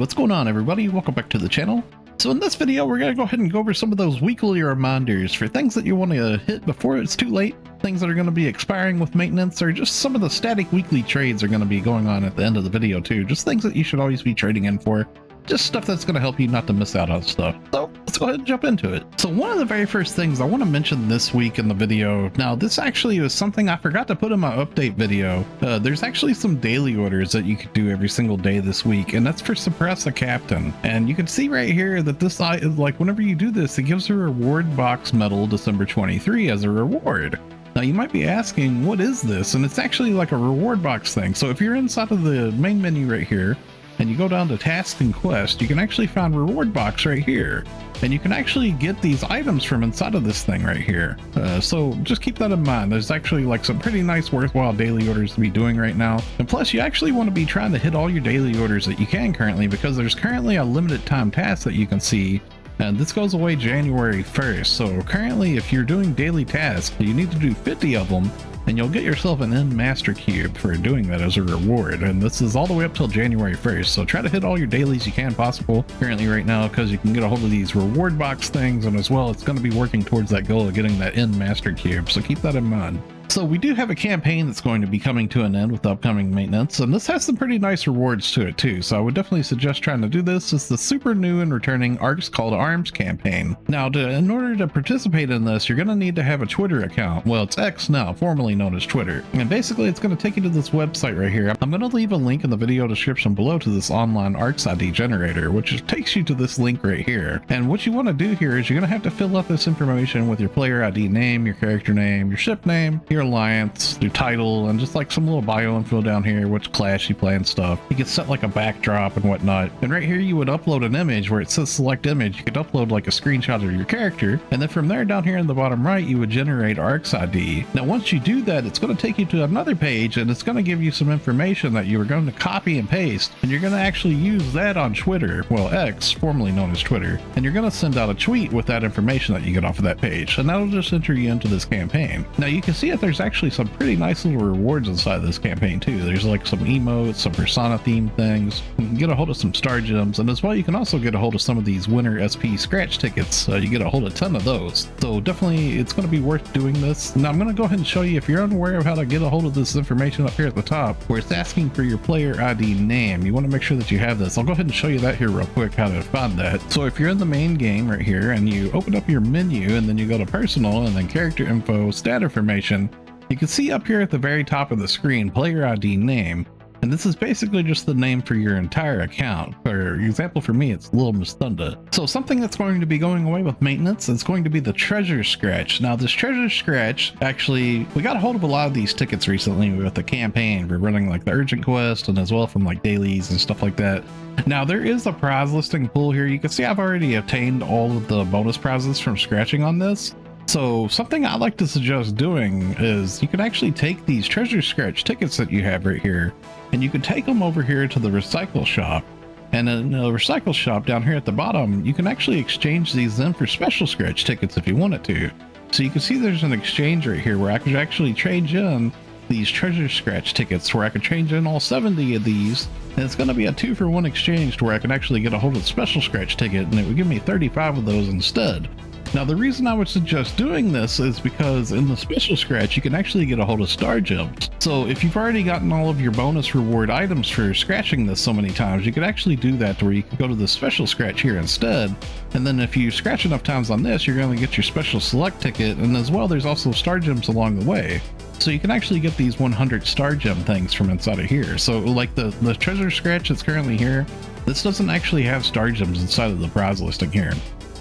what's going on everybody? Welcome back to the channel. So in this video, we're going to go ahead and go over some of those weekly reminders for things that you want to hit before it's too late, things that are going to be expiring with maintenance, or just some of the static weekly trades are going to be going on at the end of the video too. Just things that you should always be trading in for. Just stuff that's going to help you not to miss out on stuff. So let's go ahead and jump into it. So one of the very first things I want to mention this week in the video, now this actually is something I forgot to put in my update video. There's actually some daily orders that you could do every single day this week, and that's for Suppress a Captain. And you can see right here that this, like whenever you do this, it gives a reward box medal December 23 as a reward. Now you might be asking, what is this? And it's actually like a reward box thing. So if you're inside of the main menu right here, and you go down to Task and Quest, you can actually find Reward Box right here. And you can actually get these items from inside of this thing right here. So just keep that in mind. There's actually like some pretty nice worthwhile daily orders to be doing right now. And plus you actually want to be trying to hit all your daily orders that you can currently, because there's currently a limited time task that you can see. And this goes away January 1st. So currently if you're doing daily tasks, you need to do 50 of them. And you'll get yourself an N Master Cube for doing that as a reward. And this is all the way up till January 1st. So try to hit all your dailies you can possible currently right now, because you can get a hold of these reward box things. And as well, it's going to be working towards that goal of getting that N Master Cube. So keep that in mind. So we do have a campaign that's going to be coming to an end with upcoming maintenance, and this has some pretty nice rewards to it too, so I would definitely suggest trying to do this. It's the super new and returning Arks Call to Arms campaign. Now, in order to participate in this, you're going to need to have a Twitter account. Well, it's X now, formerly known as Twitter. And basically, it's going to take you to this website right here. I'm going to leave a link in the video description below to this online Arks ID generator, which takes you to this link right here. And what you want to do here is you're going to have to fill out this information with your player ID name, your character name, your ship name, your alliance, your title, and just like some little bio info down here, which class you play and stuff. You can set like a backdrop and whatnot. And right here you would upload an image where it says select image. You could upload like a screenshot of your character, and then from there down here in the bottom right you would generate Arks ID. Now once you do that, it's going to take you to another page, and it's going to give you some information that you are going to copy and paste, and you're going to actually use that on Twitter, well X, formerly known as Twitter, and you're going to send out a tweet with that information that you get off of that page, and that'll just enter you into this campaign. Now you can see that there's actually some pretty nice little rewards inside this campaign too. There's like some emotes, some persona themed things. You can get a hold of some star gems, and as well you can also get a hold of some of these winter SP scratch tickets. You get a hold of a ton of those, so definitely it's going to be worth doing this. Now I'm going to go ahead and show you, if you're unaware of how to get a hold of this information up here at the top where it's asking for your player ID name, you want to make sure that you have this. I'll go ahead and show you that here real quick, how to find that. So if you're in the main game right here and you open up your menu and then you go to personal and then character info, stat information, you can see up here at the very top of the screen, player ID name, and this is basically just the name for your entire account. For example, for me, it's Little Miss Thunder. So something that's going to be going away with maintenance is going to be the treasure scratch. Now this treasure scratch, actually, we got a hold of a lot of these tickets recently with the campaign. We're running like the urgent quest, and as well from like dailies and stuff like that. Now there is a prize listing pool here. You can see I've already obtained all of the bonus prizes from scratching on this. So something I like to suggest doing is you can actually take these treasure scratch tickets that you have right here, and you can take them over here to the recycle shop. And in the recycle shop down here at the bottom, you can actually exchange these in for special scratch tickets if you wanted to. So you can see there's an exchange right here where I could actually trade in these treasure scratch tickets, where I could change in all 70 of these, and it's going to be a 2-for-1 exchange to where I can actually get a hold of the special scratch ticket, and it would give me 35 of those instead. Now the reason I would suggest doing this is because in the special scratch you can actually get a hold of star gems. So if you've already gotten all of your bonus reward items for scratching this so many times, you could actually do that to where you can go to the special scratch here instead. And then if you scratch enough times on this, you're going to get your special select ticket, and as well there's also star gems along the way. So you can actually get these 100 star gem things from inside of here. So like the treasure scratch that's currently here, this doesn't actually have star gems inside of the prize listing here.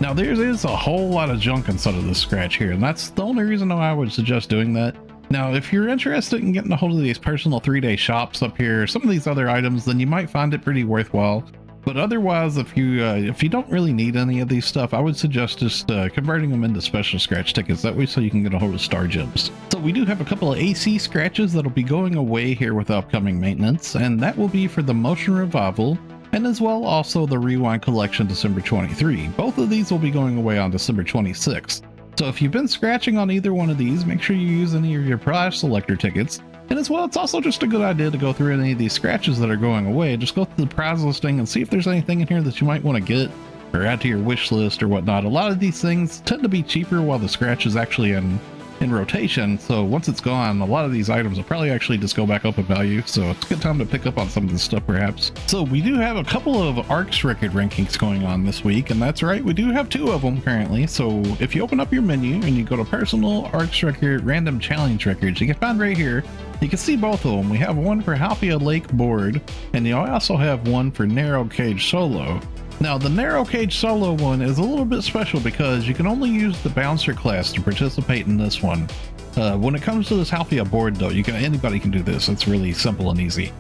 Now there is a whole lot of junk inside of this scratch here, and that's the only reason why I would suggest doing that. Now if you're interested in getting a hold of these personal 3-day shops up here, some of these other items, then you might find it pretty worthwhile. But otherwise, if you don't really need any of these stuff, I would suggest just converting them into special scratch tickets. That way so you can get a hold of star gems. So we do have a couple of AC scratches that'll be going away here with upcoming maintenance, and that will be for the Motion Revival, and as well also the Rewind Collection December 23. Both of these will be going away on December 26th. So if you've been scratching on either one of these, make sure you use any of your prize selector tickets, And as well, it's also just a good idea to go through any of these scratches that are going away. Just go through the prize listing and see if there's anything in here that you might want to get or add to your wish list or whatnot. A lot of these things tend to be cheaper while the scratch is actually in rotation, so once it's gone, a lot of these items will probably actually just go back up in value, so it's a good time to pick up on some of this stuff perhaps. So we do have a couple of Arks record rankings going on this week, and that's right, we do have 2 of them currently. So if you open up your menu and you go to personal Arks record random challenge records, you can find right here, you can see both of them. We have one for Halfia Lake board, and you also have one for narrow cage solo. Now the narrow cage solo one is a little bit special because you can only use the bouncer class to participate in this one. When it comes to this Halfia board though, anybody can do this. It's really simple and easy.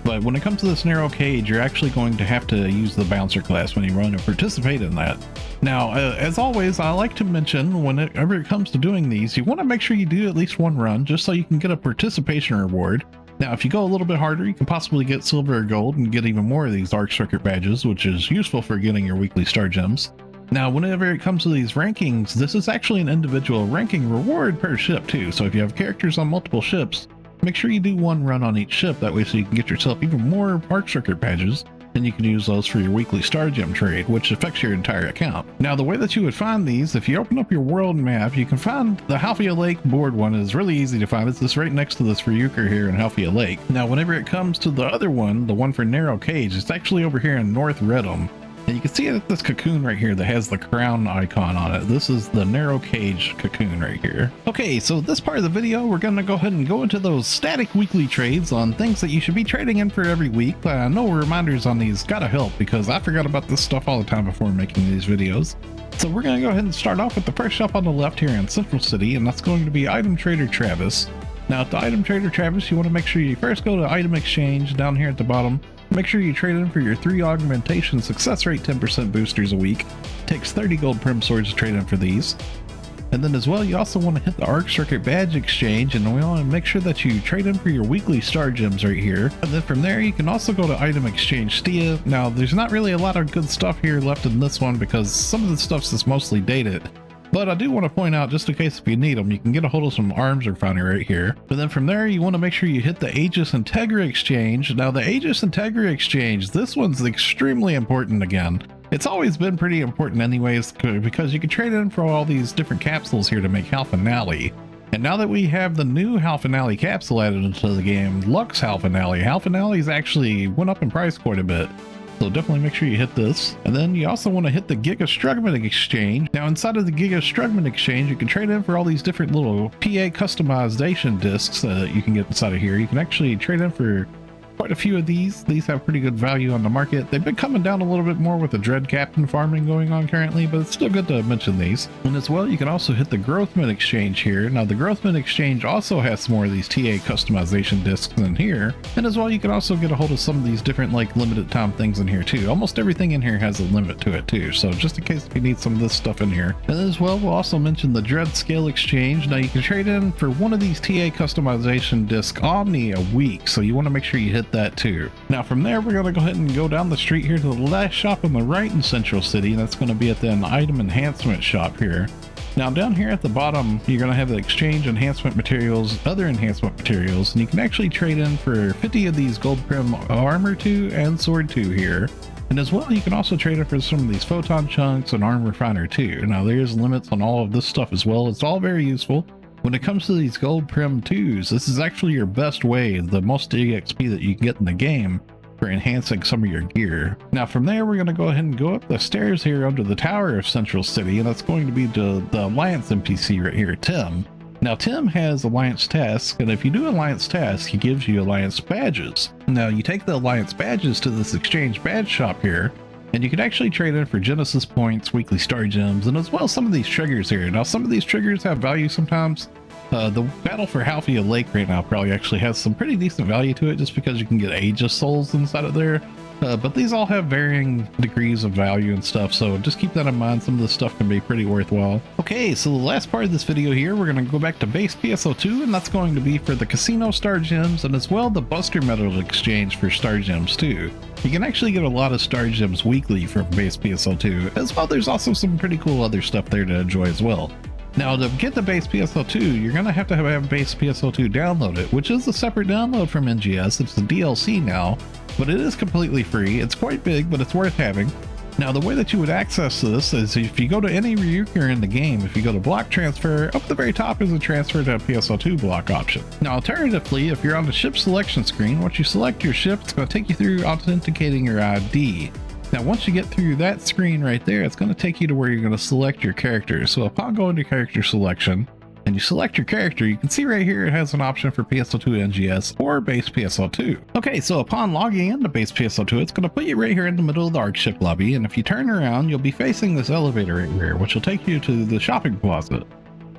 But when it comes to this narrow cage, you're actually going to have to use the bouncer class when you run and participate in that. Now, as always, I like to mention whenever it comes to doing these, you want to make sure you do at least one run just so you can get a participation reward. Now, if you go a little bit harder, you can possibly get silver or gold and get even more of these Arks record badges, which is useful for getting your weekly star gems. Now, whenever it comes to these rankings, this is actually an individual ranking reward per ship too. So if you have characters on multiple ships, make sure you do one run on each ship. That way so you can get yourself even more Arks record badges, and you can use those for your weekly star gem trade, which affects your entire account. Now, the way that you would find these, if you open up your world map, you can find the Halfia Lake board one is really easy to find. It's just right next to this Ryuker here in Halfia Lake. Now, whenever it comes to the other one, the one for narrow cage, it's actually over here in North Redham. And you can see it, this cocoon right here that has the crown icon on it. This is the narrow cage cocoon right here. Okay, so this part of the video, we're going to go ahead and go into those static weekly trades on things that you should be trading in for every week. I know reminders on these gotta help because I forgot about this stuff all the time before making these videos. So we're going to go ahead and start off with the first shop on the left here in Central City, and that's going to be Item Trader Travis. Now at the Item Trader Travis, you want to make sure you first go to Item Exchange down here at the bottom. Make sure you trade in for your 3 augmentation success rate 10% boosters a week. It takes 30 gold Prim swords to trade in for these. And then as well, you also want to hit the Arks record badge exchange, and we want to make sure that you trade in for your weekly star gems right here. And then from there, you can also go to Item Exchange Stia. Now, there's not really a lot of good stuff here left in this one because some of the stuff's just mostly dated. But I do want to point out, just in case if you need them, you can get a hold of some arms refinery right here. And then from there, you want to make sure you hit the Aegis Integra exchange. Now the Aegis Integra exchange, this one's extremely important again. It's always been pretty important anyways, because you can trade in for all these different capsules here to make Hal Finale. And now that we have the new Hal Finale capsule added into the game, Lux Hal Finale's actually went up in price quite a bit. So definitely make sure you hit this. And then you also want to hit the Giga Strugment Exchange. Now inside of the Giga Strugment Exchange, you can trade in for all these different little PA customization discs that you can get inside of here. You can actually trade in for quite a few of these. These have pretty good value on the market. They've been coming down a little bit more with the Dread Captain farming going on currently, but it's still good to mention these. And as well, you can also hit the Growthment Exchange here. Now the Growthment Exchange also has some more of these TA customization discs in here. And as well, you can also get a hold of some of these different like limited time things in here too. Almost everything in here has a limit to it too. So just in case if you need some of this stuff in here. And as well, we'll also mention the Dread Scale Exchange. Now you can trade in for one of these TA customization disc Omni a week. So you want to make sure you hit that too. Now from there, we're going to go ahead and go down the street here to the last shop on the right in Central City, and that's going to be at the Item Enhancement shop here. Now down here at the bottom, you're going to have the exchange enhancement materials, other enhancement materials, and you can actually trade in for 50 of these gold Prim armor 2 and sword 2 here. And as well, you can also trade in for some of these photon chunks and arm refiner 2. Now there's limits on all of this stuff as well. It's all very useful. When it comes to these gold Prim 2s, this is actually your best way, the most EXP that you can get in the game for enhancing some of your gear. Now from there, we're going to go ahead and go up the stairs here under the tower of Central City, and that's going to be the Alliance NPC right here, Tim. Now Tim has Alliance tasks, and if you do Alliance tasks, he gives you Alliance badges. Now you take the Alliance badges to this exchange badge shop here, and you can actually trade in for Genesis points, weekly star gems, and as well as some of these triggers here. Now some of these triggers have value sometimes. The battle for Halfia Lake right now probably actually has some pretty decent value to it just because you can get Aegis souls inside of there. But these all have varying degrees of value and stuff, so just keep that in mind. Some of this stuff can be pretty worthwhile. Okay, so the last part of this video here, we're going to go back to base PSO2, and that's going to be for the casino star gems and as well the Buster Metal Exchange for star gems too. You can actually get a lot of star gems weekly from base PSO2. As well, there's also some pretty cool other stuff there to enjoy as well. Now to get the base PSO2, you're going to have base PSO2 downloaded, which is a separate download from NGS. It's a DLC now, but it is completely free. It's quite big, but it's worth having. Now the way that you would access this is if you go to any reunion in the game, if you go to block transfer, up at the very top is a transfer to a PSO2 block option. Now alternatively, if you're on the ship selection screen, once you select your ship, it's going to take you through authenticating your ID. Now once you get through that screen right there, it's going to take you to where you're going to select your character. So upon going to character selection and you select your character, you can see right here it has an option for PSO2 NGS or base PSO2. Okay, so upon logging into base PSO2, it's going to put you right here in the middle of the Arks ship lobby, and if you turn around, you'll be facing this elevator right here, which will take you to the shopping plaza.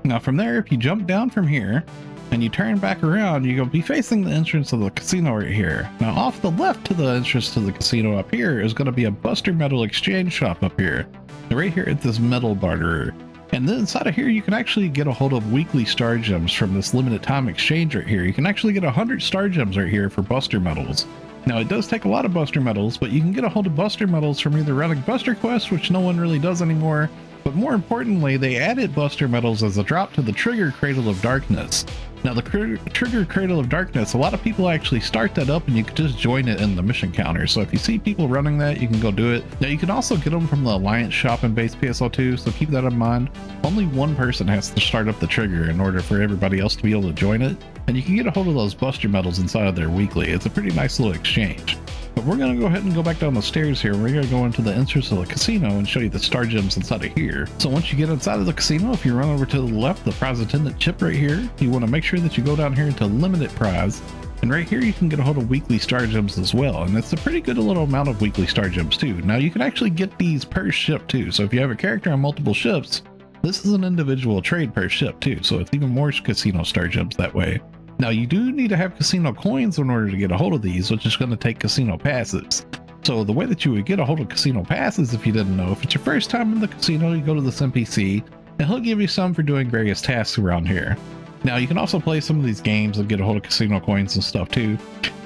Now from there, if you jump down from here and you turn back around, you'll be facing the entrance of the casino right here. Now off the left to the entrance to the casino up here is going to be a Buster Metal Exchange shop up here. And right here at this metal barterer. And then inside of here, you can actually get a hold of weekly star gems from this limited time exchange right here. You can actually get 100 star gems right here for Buster Metals. Now it does take a lot of Buster Metals, but you can get a hold of Buster Metals from either running Buster Quests, which no one really does anymore, but more importantly, they added Buster Metals as a drop to the Trigger Cradle of Darkness. Now the Trigger Cradle of Darkness, a lot of people actually start that up and you can just join it in the mission counter. So if you see people running that, you can go do it. Now you can also get them from the Alliance shop in base PSO2, so keep that in mind. Only one person has to start up the trigger in order for everybody else to be able to join it. And you can get a hold of those Buster Metals inside of there weekly. It's a pretty nice little exchange. But we're going to go ahead and go back down the stairs here. We're going to go into the entrance of the casino and show you the star gems inside of here. So once you get inside of the casino, if you run over to the left, the prize attendant chip right here, you want to make sure that you go down here into limited prize. And right here, you can get a hold of weekly star gems as well. And it's a pretty good little amount of weekly star gems too. Now you can actually get these per ship too. So if you have a character on multiple ships, this is an individual trade per ship too. So it's even more casino star gems that way. Now you do need to have casino coins in order to get a hold of these, which is going to take casino passes. So the way that you would get a hold of casino passes, if you didn't know, if it's your first time in the casino, you go to this NPC and he'll give you some for doing various tasks around here. Now you can also play some of these games and get a hold of casino coins and stuff too.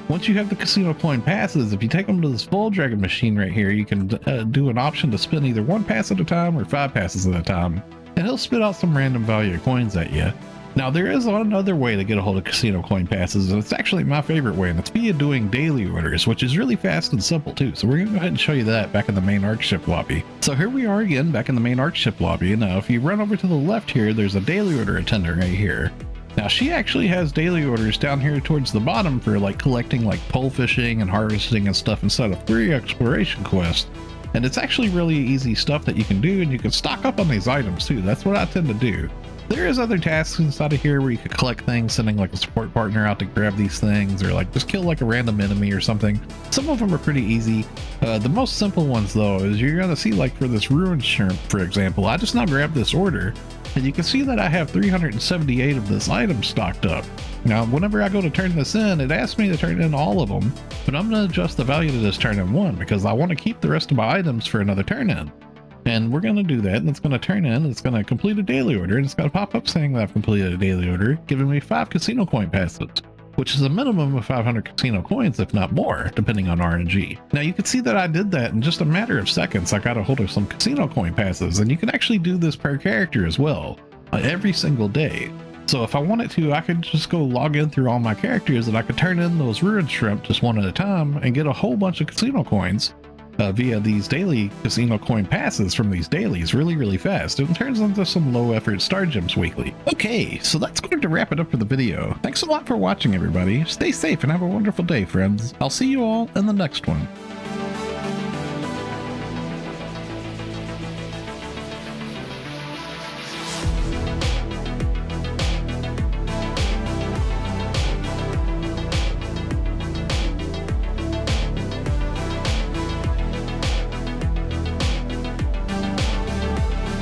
Once you have the casino coin passes, if you take them to this full dragon machine right here, you can do an option to spin either 1 pass at a time or 5 passes at a time, and he'll spit out some random value of coins at you. Now there is another way to get a hold of casino coin passes, and it's actually my favorite way, and it's via doing daily orders, which is really fast and simple too. So we're gonna go ahead and show you that back in the main Arks ship lobby. So here we are again back in the main Arks ship lobby. Now if you run over to the left here, there's a daily order attendant right here. Now she actually has daily orders down here towards the bottom for like collecting like pole fishing and harvesting and stuff inside of 3 exploration quests. And it's actually really easy stuff that you can do, and you can stock up on these items too. That's what I tend to do. There is other tasks inside of here where you could collect things, sending like a support partner out to grab these things, or like just kill like a random enemy or something. Some of them are pretty easy. The most simple ones though is you're gonna see like for this ruined shrimp, for example, I just now grabbed this order and you can see that I have 378 of this item stocked up. Now whenever I go to turn this in, it asks me to turn in all of them, but I'm gonna adjust the value to this turn in 1 because I want to keep the rest of my items for another turn in. And we're going to do that, and it's going to turn in, it's going to complete a daily order, and it's going to pop up saying that I've completed a daily order, giving me 5 casino coin passes, which is a minimum of 500 casino coins, if not more, depending on RNG. Now you can see that I did that in just a matter of seconds. I got a hold of some casino coin passes, and you can actually do this per character as well, every single day. So if I wanted to, I could just go log in through all my characters, and I could turn in those ruined shrimp just one at a time and get a whole bunch of casino coins via these daily casino coin passes from these dailies really fast. It turns into some low effort star gems weekly. Okay, so that's going to wrap it up for the video. Thanks a lot for watching, everybody. Stay safe and have a wonderful day, friends. I'll see you all in the next one.